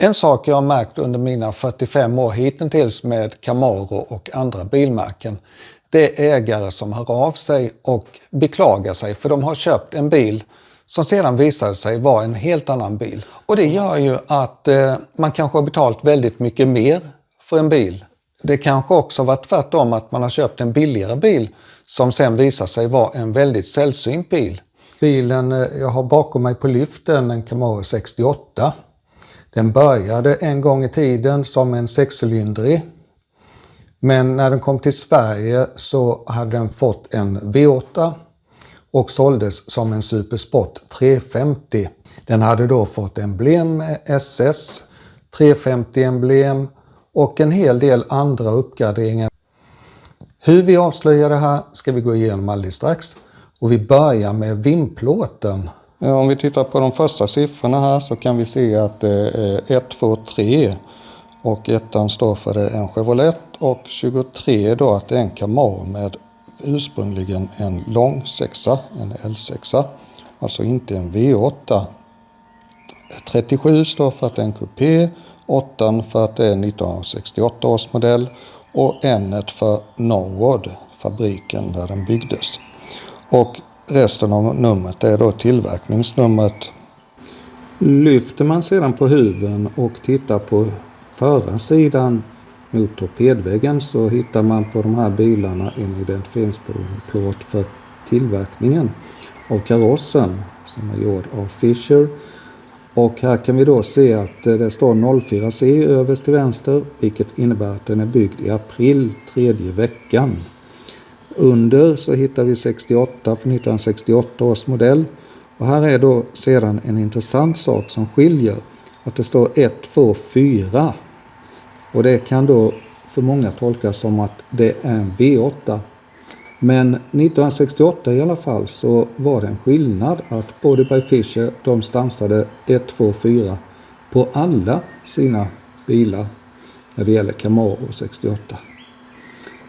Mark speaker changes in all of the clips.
Speaker 1: En sak jag har märkt under mina 45 år hittills med Camaro och andra bilmärken, det är ägare som hör av sig och beklagar sig för de har köpt en bil som sedan visade sig vara en helt annan bil. Och det gör ju att man kanske har betalt väldigt mycket mer för en bil. Det kanske också varit tvärtom att man har köpt en billigare bil som sen visar sig vara en väldigt sällsynt bil. Bilen jag har bakom mig på lyften, en Camaro 68. Den började en gång i tiden som en 6-cylindrig. Men när den kom till Sverige så hade den fått en V8 och såldes som en Supersport 350. Den hade då fått emblem med SS, 350-emblem och en hel del andra uppgraderingar. Hur vi avslöjar det här ska vi gå igenom alldeles strax. Och vi börjar med vimplåten. Om vi tittar på de första siffrorna här så kan vi se att det är 1, 2, 3 och ettan står för det en Chevrolet och 23 då att det är en Camaro med ursprungligen en lång sexa, en L6, alltså inte en V8. 37 står för att det är en coupé, 8 för att det är 1968 års modell och N för Norwood, fabriken där den byggdes. Och resten av numret är då tillverkningsnumret. Lyfter man sedan på huven och tittar på förarsidan mot torpedväggen så hittar man på de här bilarna en identifieringsplåt för tillverkningen av karossen som är gjord av Fisher. Och här kan vi då se att det står 04C överst till vänster, vilket innebär att den är byggd i april, 3:e veckan. Under så hittar vi 68 från 1968 års modell. Och här är då sedan en intressant sak som skiljer. Att det står 1, 2, 4. Och det kan då för många tolkas som att det är en V8. Men 1968 i alla fall så var det en skillnad att Body by Fisher de stansade 1, 2, 4 på alla sina bilar när det gäller Camaro 68.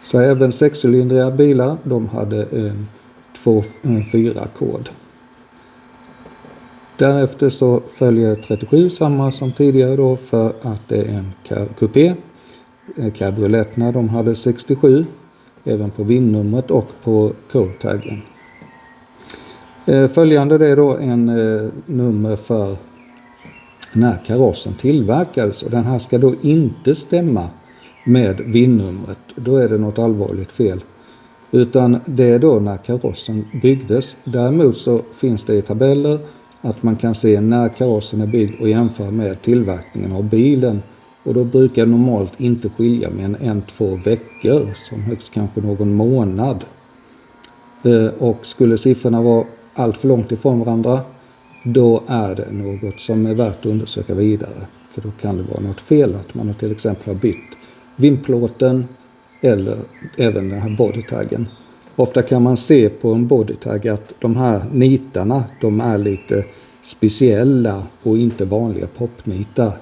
Speaker 1: Så även 6-cylindriga bilar de hade en 2-4-kod. Därefter så följer 37 samma som tidigare då för att det är en coupé. Cabrioletterna de hade 67 även på VIN-numret och på code-taggen. Följande det är då en nummer för när karossen tillverkades och den här ska då inte stämma med VIN-numret. Då är det något allvarligt fel. Utan det är då när karossen byggdes. Däremot så finns det i tabeller att man kan se när karossen är byggd och jämföra med tillverkningen av bilen. Och då brukar det normalt inte skilja med 1-2 veckor, som högst kanske någon månad. Och skulle siffrorna vara allt för långt ifrån varandra, då är det något som är värt att undersöka vidare. För då kan det vara något fel att man till exempel har bytt vimplåten eller även den här bodytaggen. Ofta kan man se på en bodytagg att de här nitarna, de är lite speciella och inte vanliga popnitar.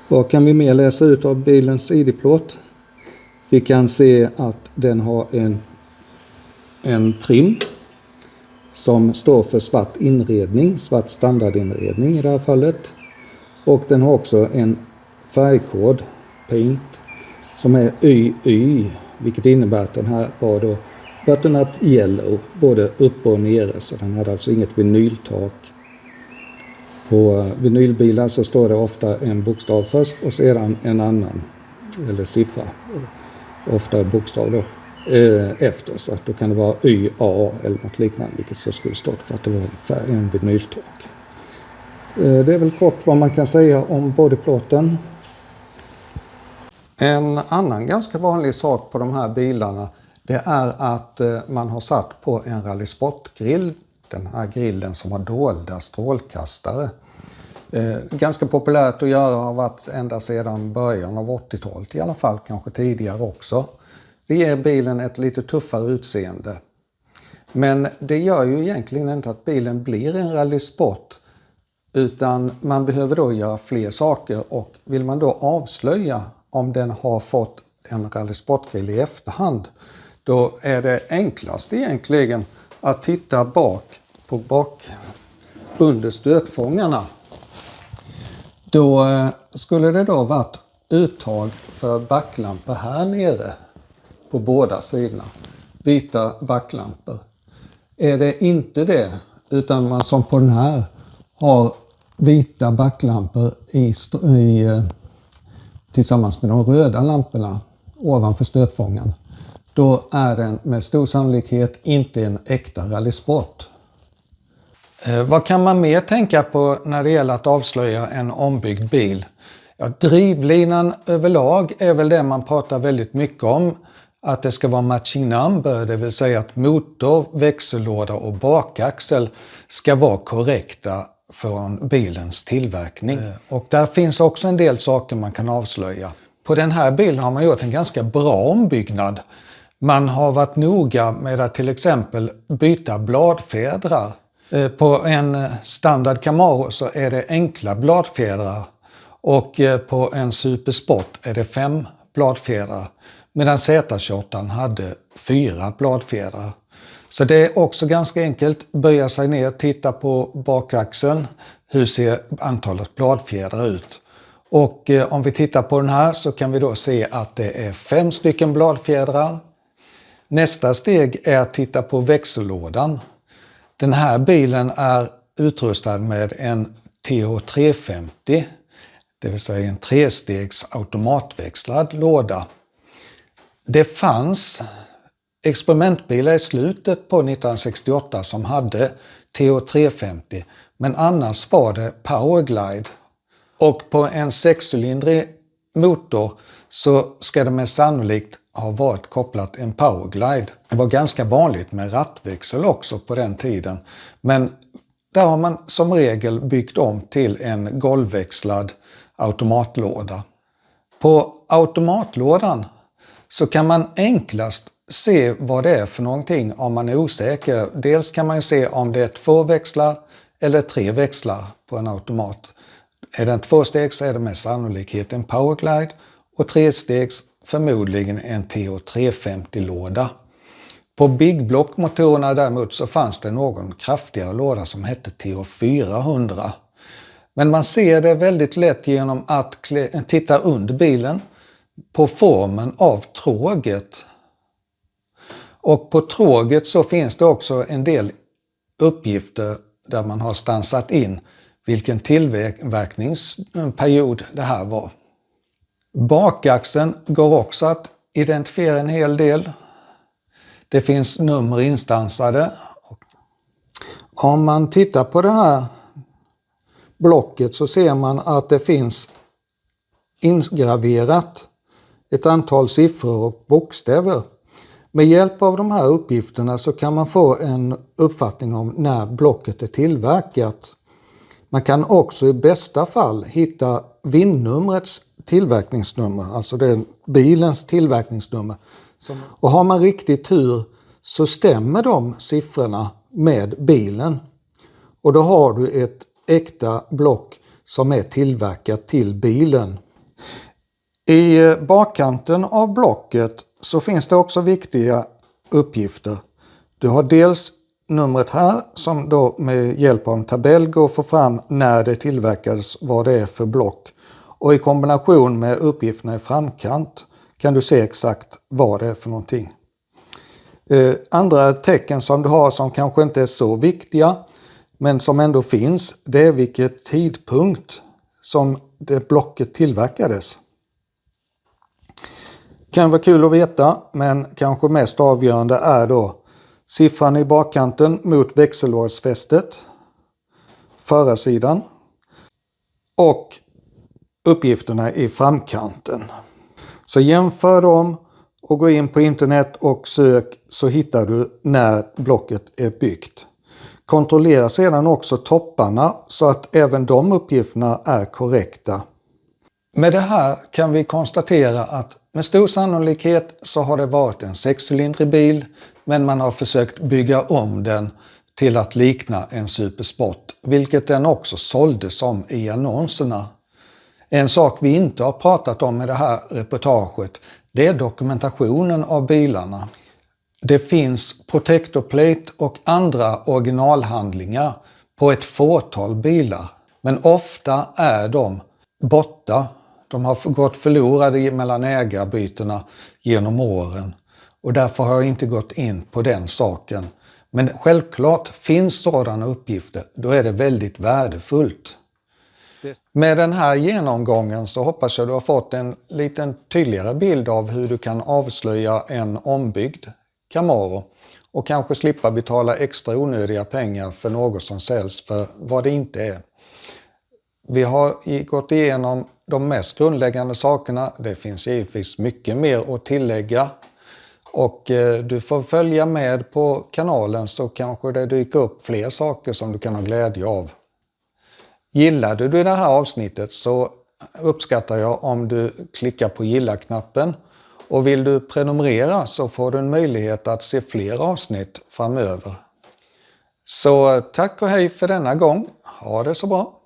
Speaker 1: Vad kan vi mer läsa ut av bilens ID-plåt? Vi kan se att den har en trim som står för svart inredning, svart standardinredning i det här fallet. Och den har också en färgkod, paint, som är YY, vilket innebär att den här var då butternut yellow, både uppe och nere, så den hade alltså inget vinyltak. På vinylbilar så står det ofta en bokstav först och sedan en annan, eller siffra, ofta bokstav då, efter. Så att då kan det vara YA eller något liknande, vilket så skulle stått för att det var en vinyltak. Det är väl kort vad man kan säga om bodyplåten. En annan ganska vanlig sak på de här bilarna, det är att man har satt på en Rally Sport-grill, den här grillen som har dolda strålkastare. Ganska populärt att göra, har varit ända sedan början av 80-talet i alla fall, kanske tidigare också. Det ger bilen ett lite tuffare utseende. Men det gör ju egentligen inte att bilen blir en Rally Sport, utan man behöver då göra fler saker, och vill man då avslöja om den har fått en Rally Sport-grill i efterhand, då är det enklast egentligen att titta bak under stötfångarna. Då skulle det då varit uttag för backlampor här nere på båda sidorna. Vita backlampor. Är det inte det, utan man som på den här har vita backlampor tillsammans med de röda lamporna ovanför stötfångaren, då är den med stor sannolikhet inte en äkta rallysport. Vad kan man mer tänka på när det gäller att avslöja en ombyggd bil? Ja, drivlinan överlag är väl det man pratar väldigt mycket om. Att det ska vara matching number, det vill säga att motor, växellåda och bakaxel ska vara korrekta från bilens tillverkning. Och där finns också en del saker man kan avslöja. På den här bilen har man gjort en ganska bra ombyggnad. Man har varit noga med att till exempel byta bladfjädrar. På en standard Camaro så är det enkla bladfjädrar och på en Supersport är det 5 bladfjädrar. Medan Z28 hade 4 bladfjädrar. Så det är också ganska enkelt. Böja sig ner, titta på bakaxeln. Hur ser antalet bladfjädrar ut? Och om vi tittar på den här så kan vi då se att det är 5 stycken bladfjädrar. Nästa steg är att titta på växellådan. Den här bilen är utrustad med en TH350. Det vill säga en 3-stegs automatväxlad låda. Det fanns experimentbilar i slutet på 1968 som hade TH350, men annars var det Powerglide. Och på en 6-cylindrig motor så ska det med sannolikt ha varit kopplat en Powerglide. Det var ganska vanligt med rattväxel också på den tiden, men där har man som regel byggt om till en golvväxlad automatlåda. På automatlådan så kan man enklast se vad det är för någonting om man är osäker. Dels kan man se om det är 2 växlar eller 3 växlar på en automat. Är den 2-stegs så är det med sannolikhet en Powerglide och 3-stegs förmodligen en TH350-låda. På Big Block-motorerna däremot så fanns det någon kraftigare låda som hette TH400. Men man ser det väldigt lätt genom att titta under bilen på formen av tråget. Och på tråget så finns det också en del uppgifter där man har stansat in vilken tillverkningsperiod det här var. Bakaxeln går också att identifiera en hel del. Det finns nummer instansade. Om man tittar på det här blocket så ser man att det finns ingraverat ett antal siffror och bokstäver. Med hjälp av de här uppgifterna så kan man få en uppfattning om när blocket är tillverkat. Man kan också i bästa fall hitta VIN-numrets tillverkningsnummer, alltså det är bilens tillverkningsnummer. Och har man riktigt tur så stämmer de siffrorna med bilen. Och då har du ett äkta block som är tillverkat till bilen. I bakkanten av blocket så finns det också viktiga uppgifter. Du har dels numret här som då med hjälp av en tabell går att få fram när det tillverkades, vad det är för block. Och i kombination med uppgifterna i framkant kan du se exakt vad det är för någonting. Andra tecken som du har som kanske inte är så viktiga men som ändå finns, det är vilket tidpunkt som det blocket tillverkades. Kan vara kul att veta, men kanske mest avgörande är då siffran i bakkanten mot växellådsfästet, förarsidan och uppgifterna i framkanten. Så jämför dem och gå in på internet och sök så hittar du när blocket är byggt. Kontrollera sedan också topparna så att även de uppgifterna är korrekta. Med det här kan vi konstatera att med stor sannolikhet så har det varit en 6-cylindrig bil, men man har försökt bygga om den till att likna en Supersport, vilket den också sålde som i annonserna. En sak vi inte har pratat om i det här reportaget, det är dokumentationen av bilarna. Det finns protector plate och andra originalhandlingar på ett fåtal bilar, men ofta är de borta. De har gått förlorade mellan ägarbytena genom åren och därför har jag inte gått in på den saken. Men självklart finns sådana uppgifter, då är det väldigt värdefullt. Med den här genomgången så hoppas jag du har fått en liten tydligare bild av hur du kan avslöja en ombyggd Camaro och kanske slippa betala extra onödiga pengar för något som säljs för vad det inte är. Vi har gått igenom de mest grundläggande sakerna. Det finns givetvis mycket mer att tillägga. Och du får följa med på kanalen så kanske det dyker upp fler saker som du kan ha glädje av. Gillade du det här avsnittet så uppskattar jag om du klickar på gilla-knappen. Och vill du prenumerera så får du en möjlighet att se fler avsnitt framöver. Så tack och hej för denna gång. Ha det så bra!